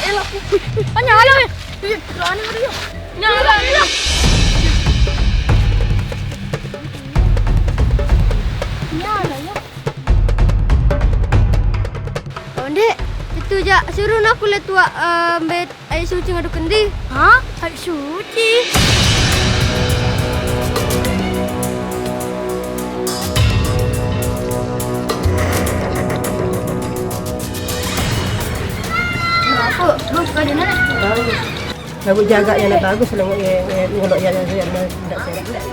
elah. Nyala ya. Berani dia. Nyala. Nyala ya. Dek, itu ja suruh aku lihat tua bet air suci ngadu kendi. Hah? Air suci. Aku lu suka di mana? Bagus. Bagus jaga yang bagus lah ngolok yang tidak sehat.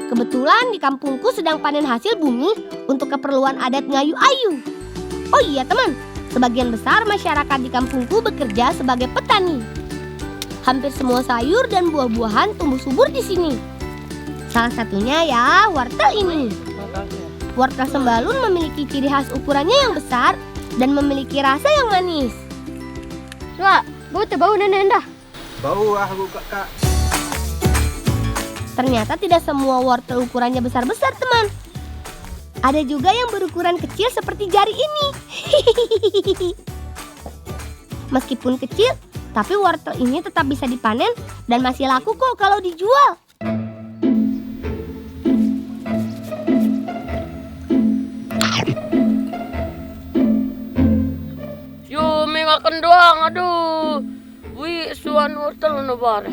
Kebetulan di kampungku sedang panen hasil bumi untuk keperluan adat Ngayu Ayu. Oh iya teman, sebagian besar masyarakat di kampungku bekerja sebagai petani. Hampir semua sayur dan buah-buahan tumbuh subur di sini. Salah satunya ya wortel ini. Wortel sembalun memiliki ciri khas ukurannya yang besar dan memiliki rasa yang manis. Wah, bau nenek dah. Bau aku kakak. Ternyata tidak semua wortel ukurannya besar-besar, teman. Ada juga yang berukuran kecil seperti jari ini. Meskipun kecil, tapi wortel ini tetap bisa dipanen dan masih laku kok kalau dijual. Yo, mengakan doang, aduh. Wih, suan wortel no bare.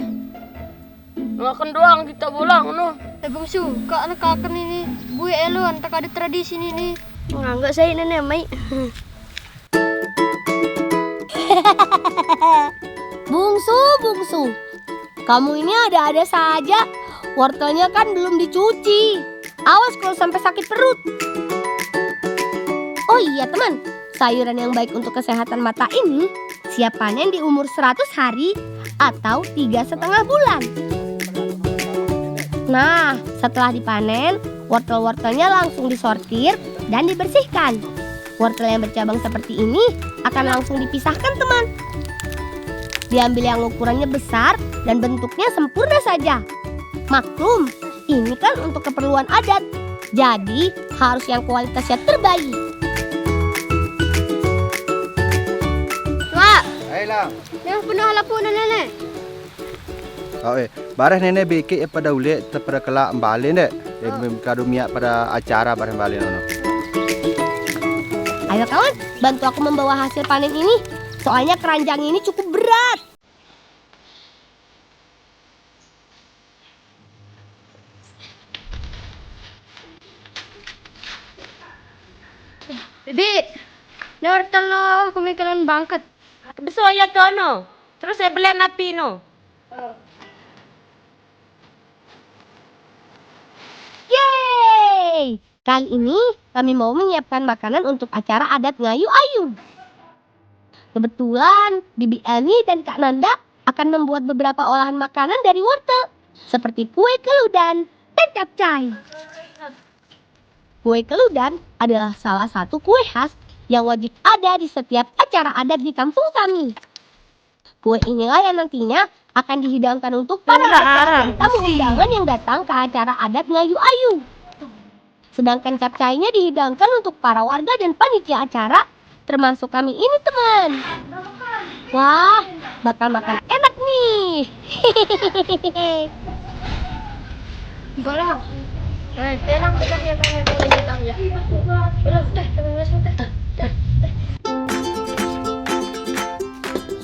Mengakan doang kita pulang no. Bang suka anak kakak ini. Gue elu antak ada tradisi ini. Enggak saya nenek mai. Bungsu. Kamu ini ada-ada saja. Wortelnya kan belum dicuci. Awas kalau sampai sakit perut. Oh iya teman, sayuran yang baik untuk kesehatan mata ini siap panen di umur 100 hari atau 3,5 bulan. Nah, setelah dipanen, wortel-wortelnya langsung disortir dan dibersihkan. Wortel yang bercabang seperti ini akan langsung dipisahkan teman. Diambil yang ukurannya besar dan bentuknya sempurna saja. Maklum, ini kan untuk keperluan adat. Jadi harus yang kualitasnya terbaik. Wah, Ayolah. yang penuh lapunan nenek. Oh, bareh nenek bikin pada ulit pada kelak balik dek. Kado miak pada acara bareng balik nono. Ayo kawan, bantu aku membawa hasil panen ini. Soalnya keranjang ini cukup berat. Bibi, ini wortel lo kemungkinan bangket. Besok ya to no. Terus saya beli napi no. Yeay! Kali ini kami mau menyiapkan makanan untuk acara adat Ngayu Ayu. Kebetulan Bibi Ani dan Kak Nanda akan membuat beberapa olahan makanan dari wortel. Seperti kue keludan dan capcay. Kue keludan adalah salah satu kue khas yang wajib ada di setiap acara adat di kampung kami. Kue inilah yang nantinya akan dihidangkan untuk para tamu undangan yang datang ke acara adat Ngayu Ayu. Sedangkan capcaynya dihidangkan untuk para warga dan panitia acara, termasuk kami ini teman. Wah, bakal makan enak nih. Boleh. Enak betul ya kan ya.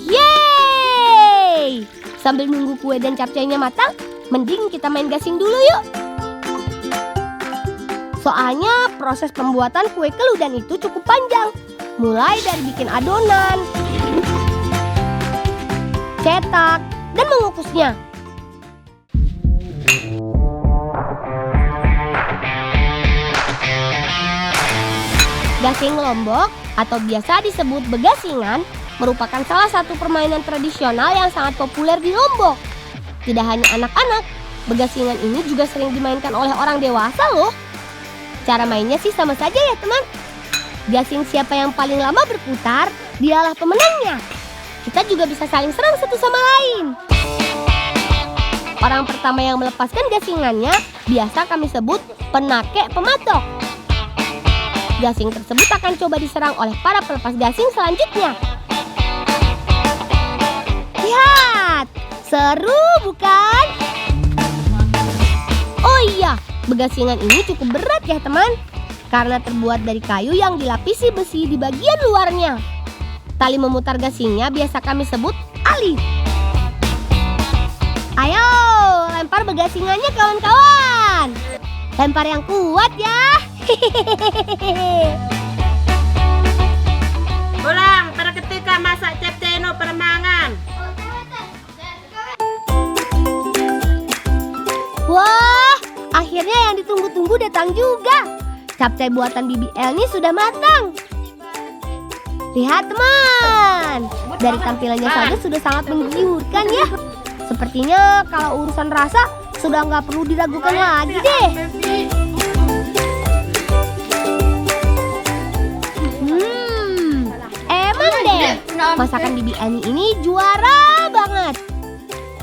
Yeay! Sambil nunggu kue dan capcaynya matang, mending kita main gasing dulu yuk. Soalnya proses pembuatan kue keludan itu cukup panjang. Mulai dari bikin adonan, cetak, dan mengukusnya. Gasing Lombok atau biasa disebut begasingan merupakan salah satu permainan tradisional yang sangat populer di Lombok. Tidak hanya anak-anak, begasingan ini juga sering dimainkan oleh orang dewasa loh. Cara mainnya sih sama saja ya teman. Gasing siapa yang paling lama berputar, dialah pemenangnya. Kita juga bisa saling serang satu sama lain. Orang pertama yang melepaskan gasingannya biasa kami sebut penake pematok. Gasing tersebut akan coba diserang oleh para pelepas gasing selanjutnya. Lihat, seru bukan? Oh iya, begasingan ini cukup berat ya teman, karena terbuat dari kayu yang dilapisi besi di bagian luarnya. Tali memutar gasingnya biasa kami sebut alit. Ayo, lempar begasingannya kawan-kawan. Lempar yang kuat ya. Ulang, pada ketika masak cepceno permangan. Wah, akhirnya yang ditunggu-tunggu datang juga. Capcay buatan Bibi Elni sudah matang. Lihat teman, dari tampilannya saja sudah sangat menggiurkan ya. Sepertinya kalau urusan rasa sudah nggak perlu diragukan lagi deh. Emang deh, masakan Bibi Elni ini juara banget.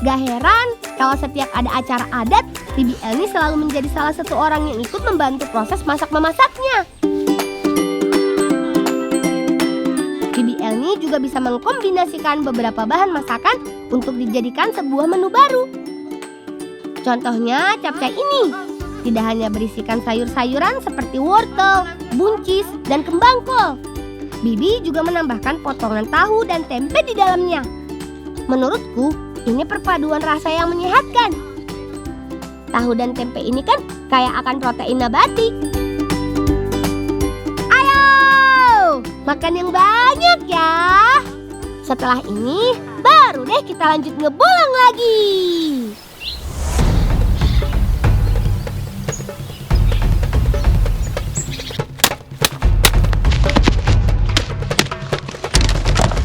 Gak heran kalau setiap ada acara adat, Bibi Elni selalu menjadi salah satu orang yang ikut membantu proses masak-memasaknya. Bibi Elni juga bisa mengkombinasikan beberapa bahan masakan untuk dijadikan sebuah menu baru. Contohnya capcay ini. Tidak hanya berisikan sayur-sayuran seperti wortel, buncis, dan kembang kol. Bibi juga menambahkan potongan tahu dan tempe di dalamnya. Menurutku, ini perpaduan rasa yang menyehatkan. Tahu dan tempe ini kan kaya akan protein nabati. Ayo, makan yang banyak ya. Setelah ini, baru deh kita lanjut ngebolang lagi.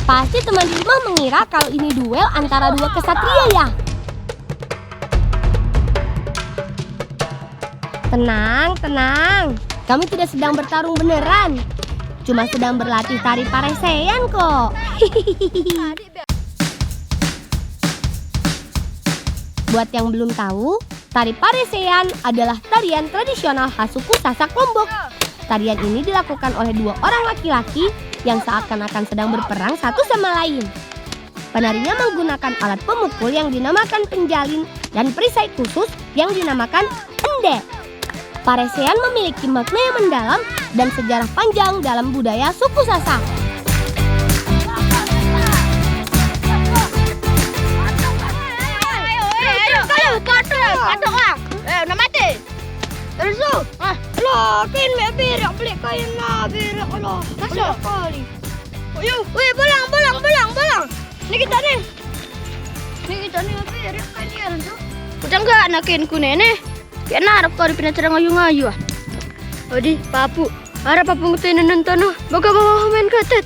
Pasti teman di rumah mengira kalau ini duel antara dua kesatria ya. Tenang, tenang. Kami tidak sedang bertarung beneran. Cuma sedang berlatih tari paresean kok. Buat yang belum tahu, tari paresean adalah tarian tradisional khas suku Sasak Lombok. Tarian ini dilakukan oleh dua orang laki-laki yang seakan-akan sedang berperang satu sama lain. Penarinya menggunakan alat pemukul yang dinamakan penjalin dan perisai khusus yang dinamakan ende. Paresean memiliki makna yang mendalam dan sejarah panjang dalam budaya suku Sasak. Loh, kan berak pelik kain lah, berak Allah. Masuk kali. Wih, bolang. Ini kita nih berak kalian tuh. Udah enggak anakin ku nenek. Kayak narap kau di pindah ngayu-ngayu ah. Odi, papu. Harap papu ngutin nonton no. Baga mau main ke teh.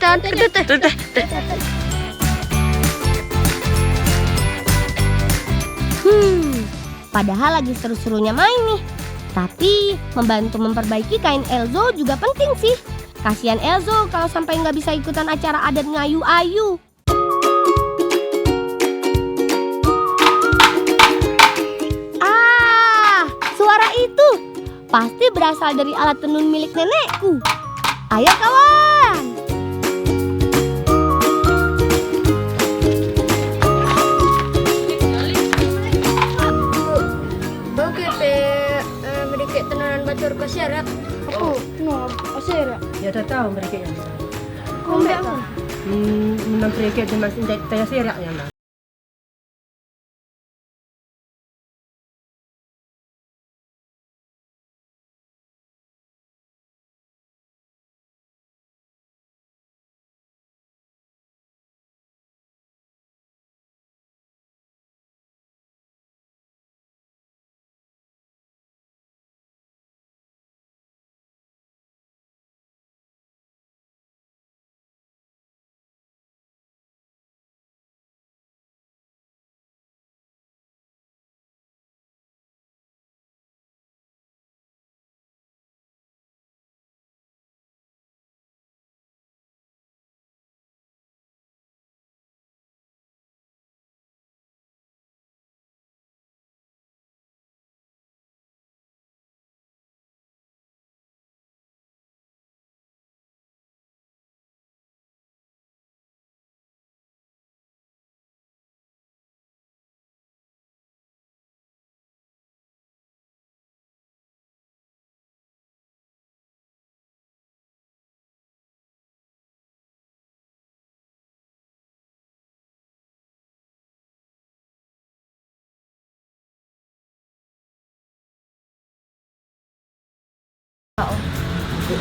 Padahal lagi seru-serunya main nih. Tapi membantu memperbaiki kain Elzo juga penting sih. Kasihan Elzo kalau sampai nggak bisa ikutan acara adat ngayu-ayu. Ah, suara itu pasti berasal dari alat tenun milik nenekku. Ayo kawan. Batur ke syarat. Ya tak tahu mereka yang mana. Kombe apa? Menang mereka di masing saya serak yang mana.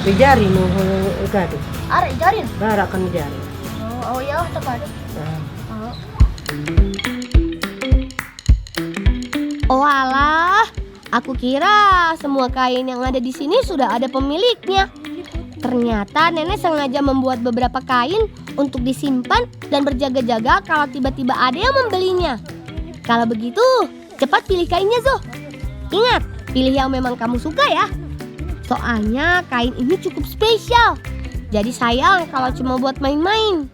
Bijari nu gado. Arek jarin. Bara kan jari. Oh ya, tepat. Oh alah, aku kira semua kain yang ada di sini sudah ada pemiliknya. Ternyata nenek sengaja membuat beberapa kain untuk disimpan dan berjaga-jaga kalau tiba-tiba ada yang membelinya. Kalau begitu, cepat pilih kainnya, Zo. Ingat, pilih yang memang kamu suka ya. Soalnya kain ini cukup spesial. Jadi sayang kalau cuma buat main-main.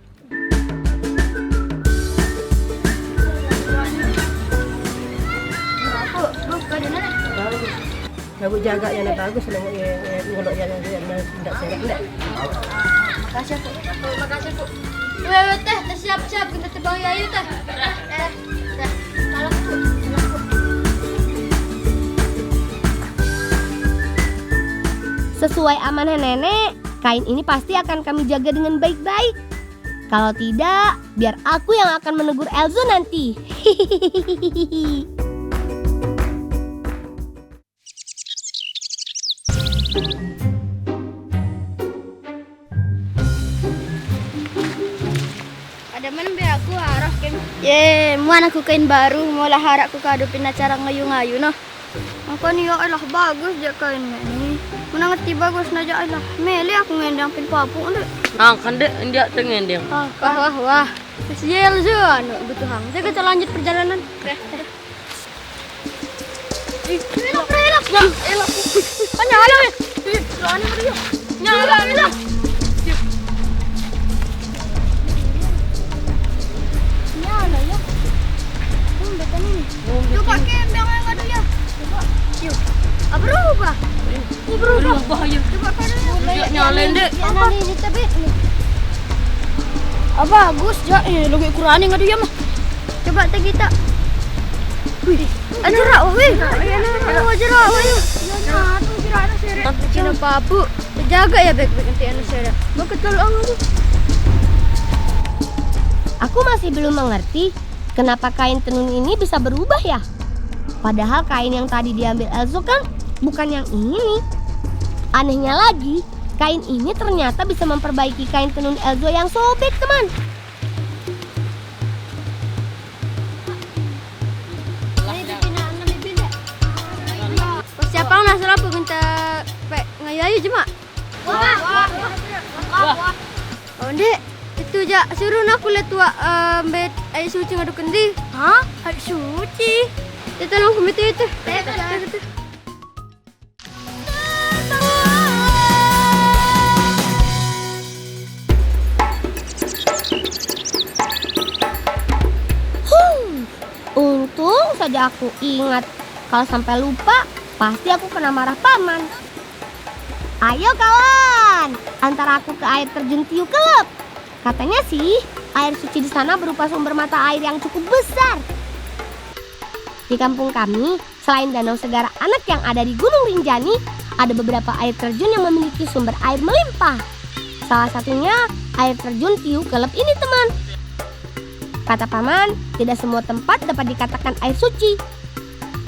Lagu jaga yang bagus selama ngolok yang tidak seret ndak. Makasih, Bu. Makasih, Bu. Weh, teh, siap-siap kita tebang Yayu, teh. Salam, Bu. Sesuai amanah nenek, kain ini pasti akan kami jaga dengan baik-baik. Kalau tidak, biar aku yang akan menegur Elzo nanti. Ada mana biar aku harap kem. Ye, mana aku kain baru, mula harap aku kadupin acara ngayu-ngayu noh. Aku ni ya Allah bagus je kainnya ni. Mana ngerti bagus naja Allah. Meli aku ngendang pin papung deh. Nah, kan dek dia tengen dia. Wah. Sial je anu betul hang. Jadi kita lanjut perjalanan. Elok. Nyala. Nyala. Nyala ya. Betul ni. Coba kem yang ada ya. Coba. Yuk. Apa berubah? Berubah ya. Coba kada. Dia nyalain dek. Apa ni tapi ni. Bagus ja lagi kurani ngadu ya mah. Coba teh kita. Wih, jerak weh. Jerak weh. Ya, tu jerak ana seret. Cina papu. Jaga ya baik-baik nanti ana seret. Beketul aku. Aku masih belum mengerti kenapa kain tenun ini bisa berubah ya. Padahal kain yang tadi diambil Elzo kan bukan yang ini. Anehnya lagi, kain ini ternyata bisa memperbaiki kain tenun Elzo yang sobek, teman. Siapa nak salah apa minta ngayu jema? Wah. Oh, Dek, itu ja suruh aku lihat tua bet air suci ngaduk kendi. Hah? Air suci? Dia tolong komite itu. Untung saja aku ingat. Kalau sampai lupa, pasti aku kena marah paman. Ayo kawan, antar aku ke air terjun Tiu Kelep. Katanya sih, air suci di sana berupa sumber mata air yang cukup besar. Di kampung kami, selain danau Segara Anak yang ada di Gunung Rinjani, ada beberapa air terjun yang memiliki sumber air melimpah. Salah satunya air terjun Tiu Kelep ini, teman. Kata paman, tidak semua tempat dapat dikatakan air suci.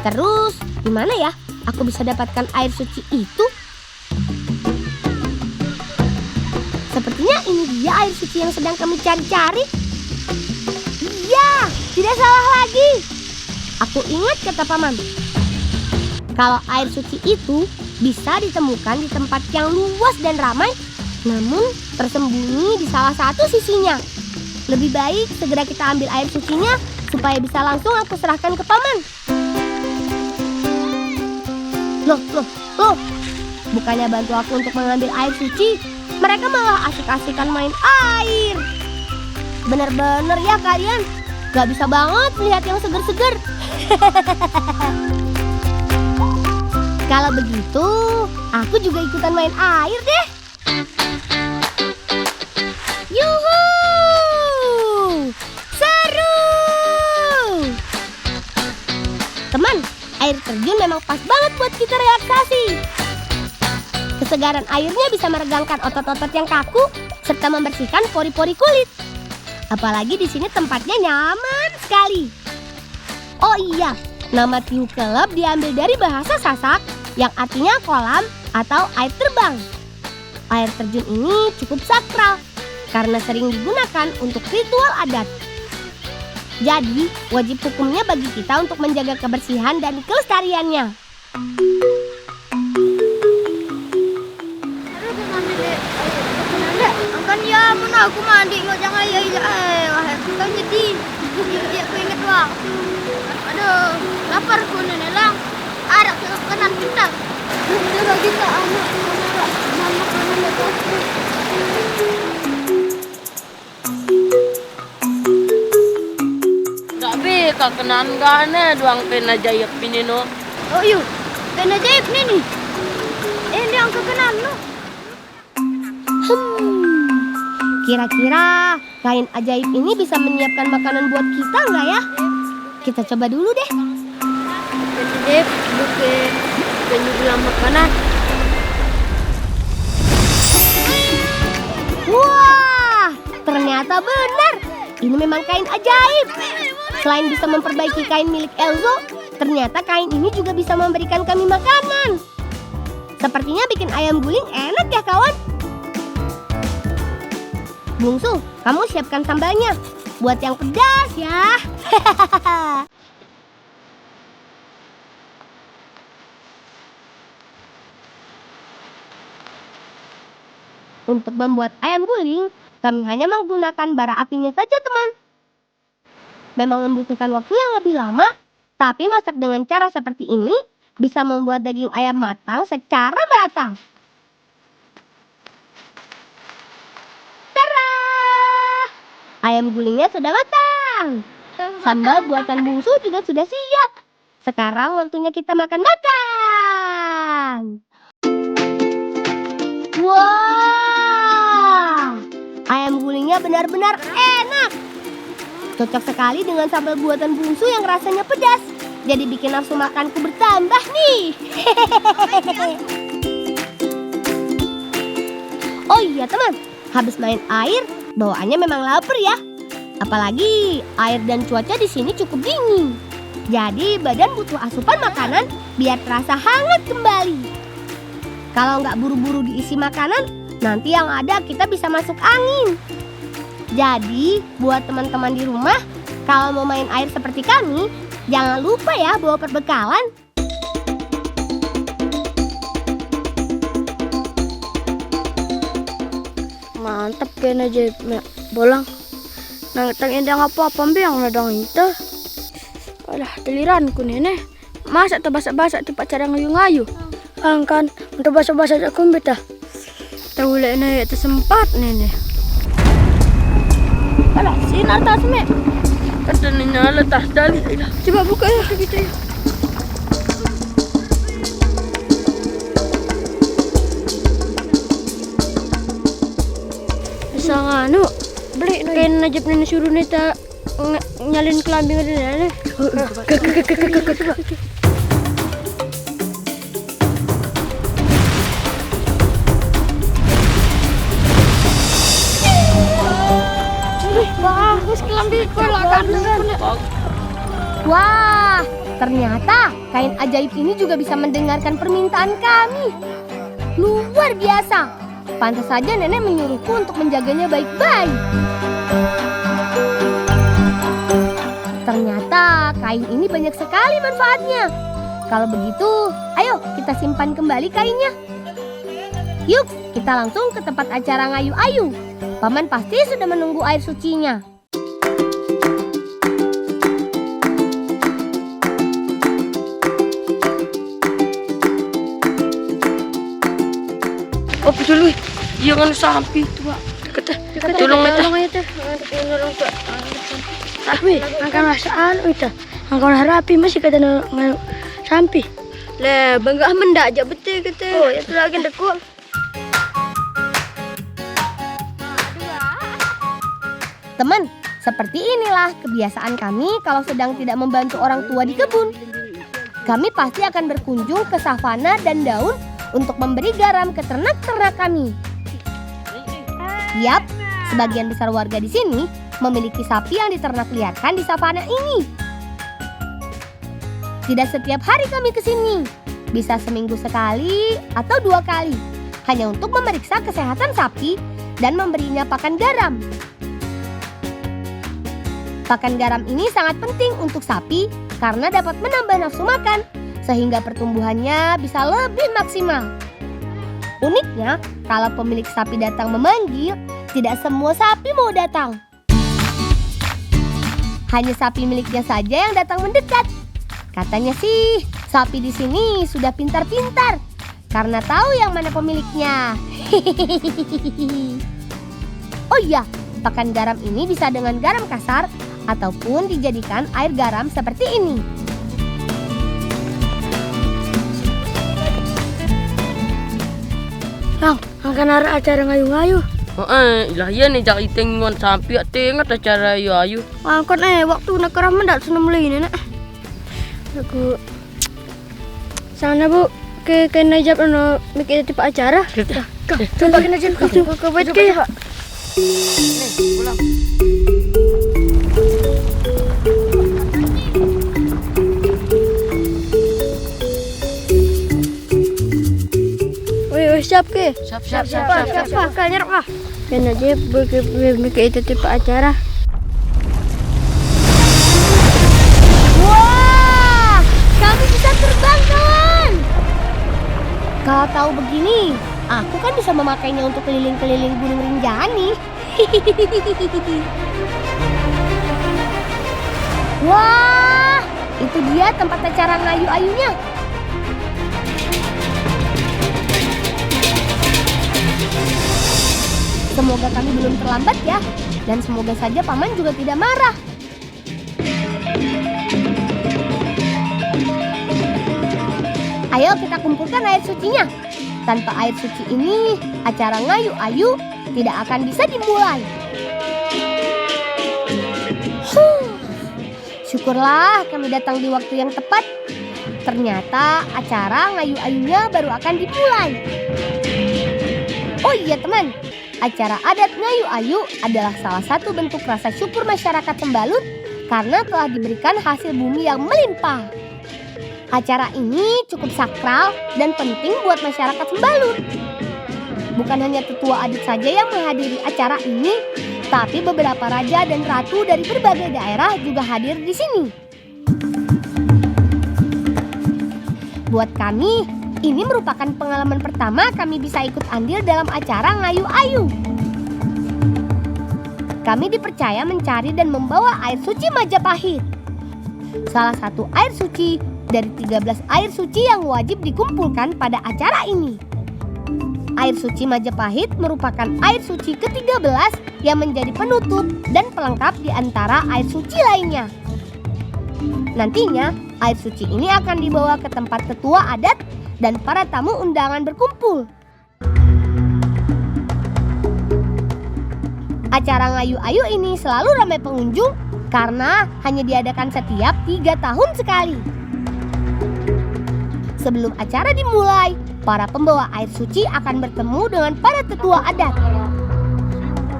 Terus, di mana ya aku bisa dapatkan air suci itu? Sepertinya ini dia air suci yang sedang kami cari-cari. Iya, tidak salah lagi. Aku ingat kata paman. Kalau air suci itu bisa ditemukan di tempat yang luas dan ramai, namun tersembunyi di salah satu sisinya. Lebih baik segera kita ambil air sucinya supaya bisa langsung aku serahkan ke paman. Loh. Bukannya bantu aku untuk mengambil air suci, mereka malah asik-asikan main air. Bener-bener ya kalian, gak bisa banget melihat yang seger-seger. Kalau begitu, aku juga ikutan main air deh. Yuhu! Seru! Teman, air terjun memang pas banget buat kita relaksasi. Kesegaran airnya bisa meregangkan otot-otot yang kaku serta membersihkan pori-pori kulit. Apalagi di sini tempatnya nyaman sekali. Oh iya, nama Tiu Kelep diambil dari bahasa Sasak yang artinya kolam atau air terbang. Air terjun ini cukup sakral karena sering digunakan untuk ritual adat. Jadi, wajib hukumnya bagi kita untuk menjaga kebersihan dan kelestariannya. Kan ya mana aku mandi nggak jangan ya kan jadi aku ingat waktu. Aduh, lapar ku nenek lang. Ada kenan kita. Coba kita anak mana itu. Tapi kakenan gane doang pena jayap ini no. Oh yuk, pena jahit nih. Ini yang kekenan no. Kira-kira kain ajaib ini bisa menyiapkan makanan buat kita nggak ya? Kita coba dulu deh. Dep, bukan penyulam makanan. Wah, ternyata benar. Ini memang kain ajaib. Selain bisa memperbaiki kain milik Elzo, ternyata kain ini juga bisa memberikan kami makanan. Sepertinya bikin ayam guling enak ya kawan? Bungsu, kamu siapkan sambalnya. Buat yang pedas ya. Untuk membuat ayam guling, kami hanya menggunakan bara apinya saja, teman. Memang membutuhkan waktu yang lebih lama, tapi masak dengan cara seperti ini bisa membuat daging ayam matang secara merata. Tara! Ayam gulingnya sudah matang. Sambal buatan bungsu juga sudah siap. Sekarang waktunya kita makan-makan. Wah! Ayam gulingnya benar-benar enak. Cocok sekali dengan sambal buatan bungsu yang rasanya pedas. Jadi bikin nafsu makanku bertambah nih. Oh iya teman, habis main air, bawaannya memang lapar ya. Apalagi air dan cuaca di sini cukup dingin. Jadi badan butuh asupan makanan biar terasa hangat kembali. Kalau nggak buru-buru diisi makanan, nanti yang ada kita bisa masuk angin. Jadi buat teman-teman di rumah, kalau mau main air seperti kami, jangan lupa ya bawa perbekalan. Mantap kena aja bolang. Nang indang apa-apa biang nadang itu. Alah, teliranku nenek. Masa tuh basak-basak tipe cara ngayu-ngayu. Angkan untuk basak-basak aku beta. Tahu lek naik tersempat nenek. Alah, sinar tas me. Ada nyala tas tali. Coba buka ya kita ya. Bisa nganu beli kain najib nenek suruh neta nyalin kelambi nenek. Coba. Bagus kelambi Wah, ternyata kain ajaib ini juga bisa mendengarkan permintaan kami. Luar biasa. Pantas saja nenek menyuruhku untuk menjaganya baik-baik. Ternyata kain ini banyak sekali manfaatnya. Kalau begitu, ayo kita simpan kembali kainnya. Yuk, kita langsung ke tempat acara ngayu-ayu. Paman pasti sudah menunggu air sucinya. Oh, dulu. Jangan sampai tua. Tolong itu. Tapi angkat rasaan itu. Angkat harapi masih kata sampai. Le, bangga mendak aja betul kata. Oh, itu lagi dekul. Teman, seperti inilah kebiasaan kami kalau sedang tidak membantu orang tua di kebun. Kami pasti akan berkunjung ke savana dan daun untuk memberi garam ke ternak-ternak kami. Yap, sebagian besar warga di sini memiliki sapi yang diternak liarkan di savana ini. Tidak setiap hari kami ke sini, bisa seminggu sekali atau 2 kali. hanya untuk memeriksa kesehatan sapi dan memberinya pakan garam. Pakan garam ini sangat penting untuk sapi karena dapat menambah nafsu makan sehingga pertumbuhannya bisa lebih maksimal. Uniknya, kalau pemilik sapi datang memanggil, tidak semua sapi mau datang. Hanya sapi miliknya saja yang datang mendekat. Katanya sih, sapi di sini sudah pintar-pintar karena tahu yang mana pemiliknya. Oh iya, pakan garam ini bisa dengan garam kasar ataupun dijadikan air garam seperti ini. Lang, akan ada acara ngayu-ngayu. Ilah iya nih jak itengon sampai tengah acara ayu-ayu. Angkot waktu nak kerah mendak senang mulai ini nak. Aku sana bu ke najab no mikir tipe acara. Coba ke najab ke buat ke ya. Nih, pulang. Wih, siap ke? Siap. Siapa? Kalian apa? Ke najab mikir itu tipe acara. Wah, kami bisa terbang kawan. Kalau tahu begini, aku kan bisa memakainya untuk keliling-keliling Gunung Rinjani. Wah, itu dia tempat acara ngayu-ayunya. Semoga kami belum terlambat ya, dan semoga saja paman juga tidak marah. Ayo kita kumpulkan air sucinya. Tanpa air suci ini, acara ngayu-ayu tidak akan bisa dimulai. Syukurlah kami datang di waktu yang tepat. Ternyata acara ngayu-ayunya baru akan dimulai. Oh iya teman, acara adat ngayu-ayu adalah salah satu bentuk rasa syukur masyarakat Sembalun karena telah diberikan hasil bumi yang melimpah. Acara ini cukup sakral dan penting buat masyarakat Sembalun. Bukan hanya tetua adat saja yang menghadiri acara ini, tapi beberapa raja dan ratu dari berbagai daerah juga hadir di sini. Buat kami, ini merupakan pengalaman pertama kami bisa ikut andil dalam acara ngayu-ayu. Kami dipercaya mencari dan membawa air suci Majapahit. Salah satu air suci dari 13 air suci yang wajib dikumpulkan pada acara ini. Air suci Majapahit merupakan air suci ke-13 yang menjadi penutup dan pelengkap di antara air suci lainnya. Nantinya, air suci ini akan dibawa ke tempat tetua adat dan para tamu undangan berkumpul. Acara ngayu-ayu ini selalu ramai pengunjung karena hanya diadakan setiap 3 tahun sekali. Sebelum acara dimulai, para pembawa air suci akan bertemu dengan para tetua adat.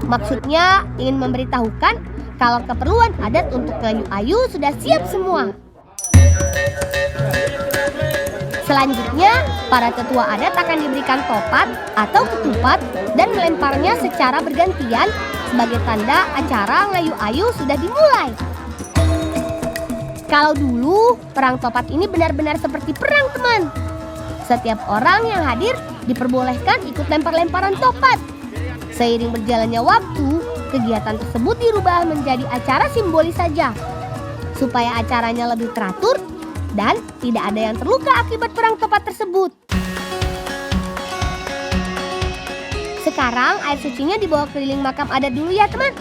Maksudnya ingin memberitahukan kalau keperluan adat untuk ngayu-ayu sudah siap semua. Selanjutnya, para tetua adat akan diberikan topat atau ketupat dan melemparnya secara bergantian sebagai tanda acara ngayu-ayu sudah dimulai. Kalau dulu, perang topat ini benar-benar seperti perang, teman. Setiap orang yang hadir diperbolehkan ikut lempar-lemparan topat. Seiring berjalannya waktu, kegiatan tersebut dirubah menjadi acara simbolis saja, supaya acaranya lebih teratur dan tidak ada yang terluka akibat perang topat tersebut. Sekarang air sucinya dibawa keliling makam adat dulu ya, teman.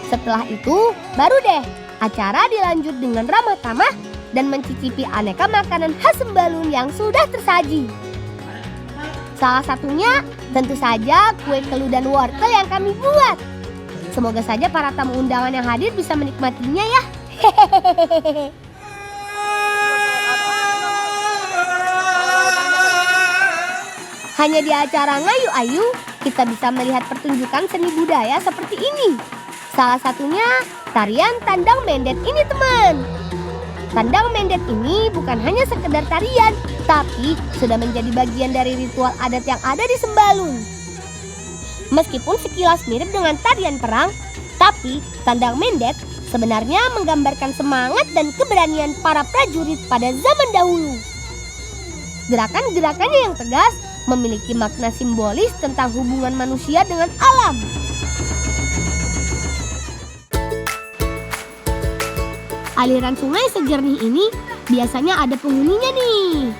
Setelah itu, baru deh acara dilanjut dengan ramah tamah dan mencicipi aneka makanan khas Sembalun yang sudah tersaji. Salah satunya tentu saja kue keluh dan wortel yang kami buat. Semoga saja para tamu undangan yang hadir bisa menikmatinya ya. Hehehe. Hanya di acara ngayu-ayu, kita bisa melihat pertunjukan seni budaya seperti ini. Salah satunya tarian tandang mendet ini, teman. Tandang mendet ini bukan hanya sekedar tarian, tapi sudah menjadi bagian dari ritual adat yang ada di Sembalun. Meskipun sekilas mirip dengan tarian perang, tapi tandang mendet sebenarnya menggambarkan semangat dan keberanian para prajurit pada zaman dahulu. Gerakan-gerakannya yang tegas memiliki makna simbolis tentang hubungan manusia dengan alam. Aliran sungai sejernih ini biasanya ada penghuninya nih.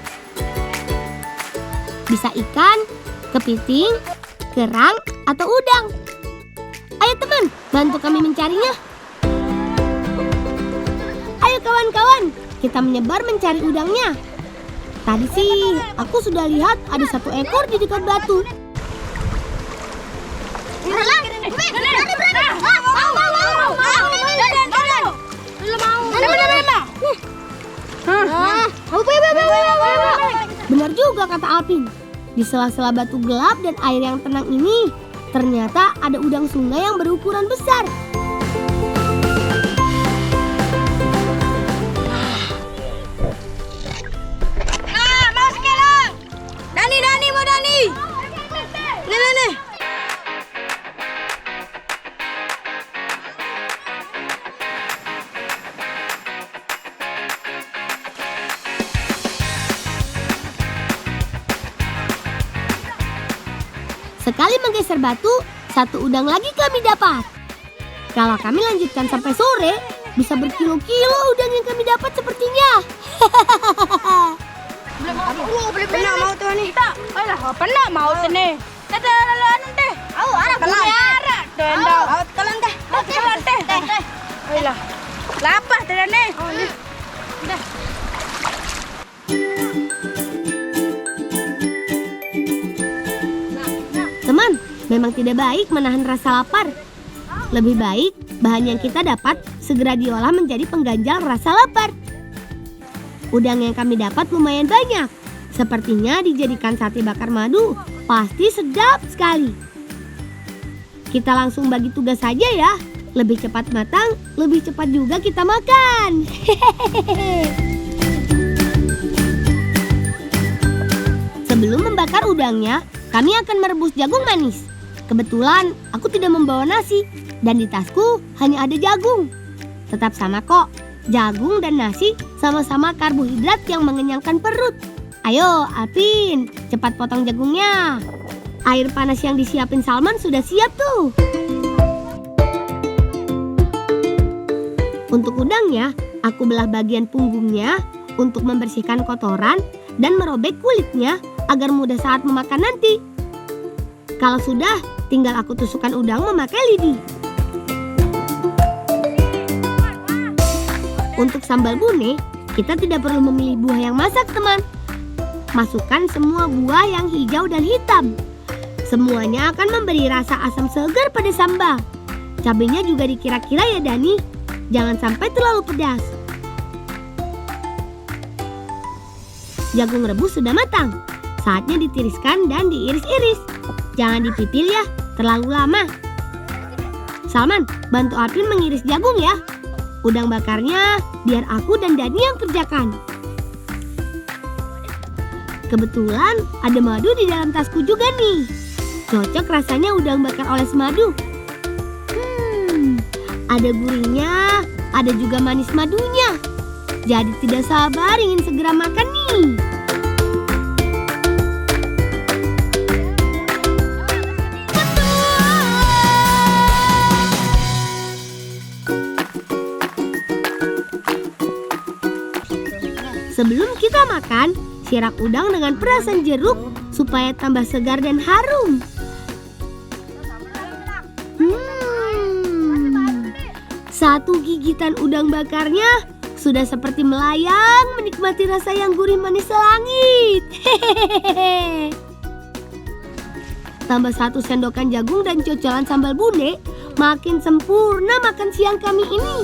Bisa ikan, kepiting, kerang, atau udang. Ayo teman, bantu kami mencarinya. Ayo kawan-kawan, kita menyebar mencari udangnya. Tadi sih, aku sudah lihat ada 1 ekor di dekat batu. Benar juga kata Alvin. Di sela-sela batu gelap dan air yang tenang ini, ternyata ada udang sungai yang berukuran besar. Sekali menggeser batu, 1 udang lagi kami dapat. Kalau kami lanjutkan sampai sore, bisa berkilo-kilo udang yang kami dapat sepertinya. Pernah mau tuh nih. Pernah mau tuh nih. Kata laluan teh. Au, anak pelihara. Dendau. Au, kalan teh. Kalan teh. Oilah. Lapah teh nih. Udah. Teman, memang tidak baik menahan rasa lapar. Lebih baik bahan yang kita dapat segera diolah menjadi pengganjal rasa lapar. Udang yang kami dapat lumayan banyak. Sepertinya dijadikan sate bakar madu, pasti sedap sekali. Kita langsung bagi tugas saja ya. Lebih cepat matang, lebih cepat juga kita makan. Sebelum membakar udangnya, kami akan merebus jagung manis. Kebetulan aku tidak membawa nasi dan di tasku hanya ada jagung. Tetap sama kok, jagung dan nasi sama-sama karbohidrat yang mengenyangkan perut. Ayo Alvin, cepat potong jagungnya. Air panas yang disiapin Salman sudah siap tuh. Untuk udangnya, aku belah bagian punggungnya untuk membersihkan kotoran dan merobek kulitnya agar mudah saat memakan nanti. Kalau sudah, tinggal aku tusukkan udang memakai lidi. Untuk sambal bune, kita tidak perlu memilih buah yang masak, teman. Masukkan semua buah yang hijau dan hitam. Semuanya akan memberi rasa asam segar pada sambal. Cabenya juga dikira-kira ya Dani. Jangan sampai terlalu pedas. Jagung rebus sudah matang. Saatnya ditiriskan dan diiris-iris. Jangan dipipil ya, terlalu lama. Salman, bantu Alvin mengiris jagung ya. Udang bakarnya biar aku dan Dani yang kerjakan. Kebetulan ada madu di dalam tasku juga nih. Cocok rasanya udang bakar oles madu. Ada gurihnya, ada juga manis madunya. Jadi tidak sabar ingin segera makan nih. Sebelum kita makan, sirak udang dengan perasan jeruk supaya tambah segar dan harum. Satu gigitan udang bakarnya sudah seperti melayang menikmati rasa yang gurih manis selangit. Tambah 1 sendokan jagung dan cocolan sambal bune, makin sempurna makan siang kami ini.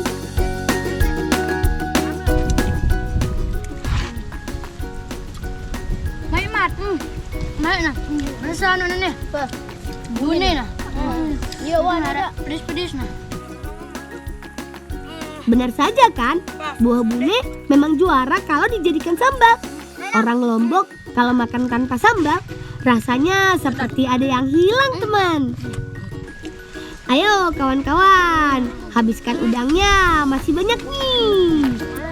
Mai mat. Mai nah. Rasa anu nih. Bune nah. Iya wan ada pedis-pedis nah. Benar saja kan? Buah bune memang juara kalau dijadikan sambal. Orang Lombok kalau makan tanpa sambal, rasanya seperti ada yang hilang, teman. Ayo kawan-kawan, habiskan udangnya, masih banyak nih.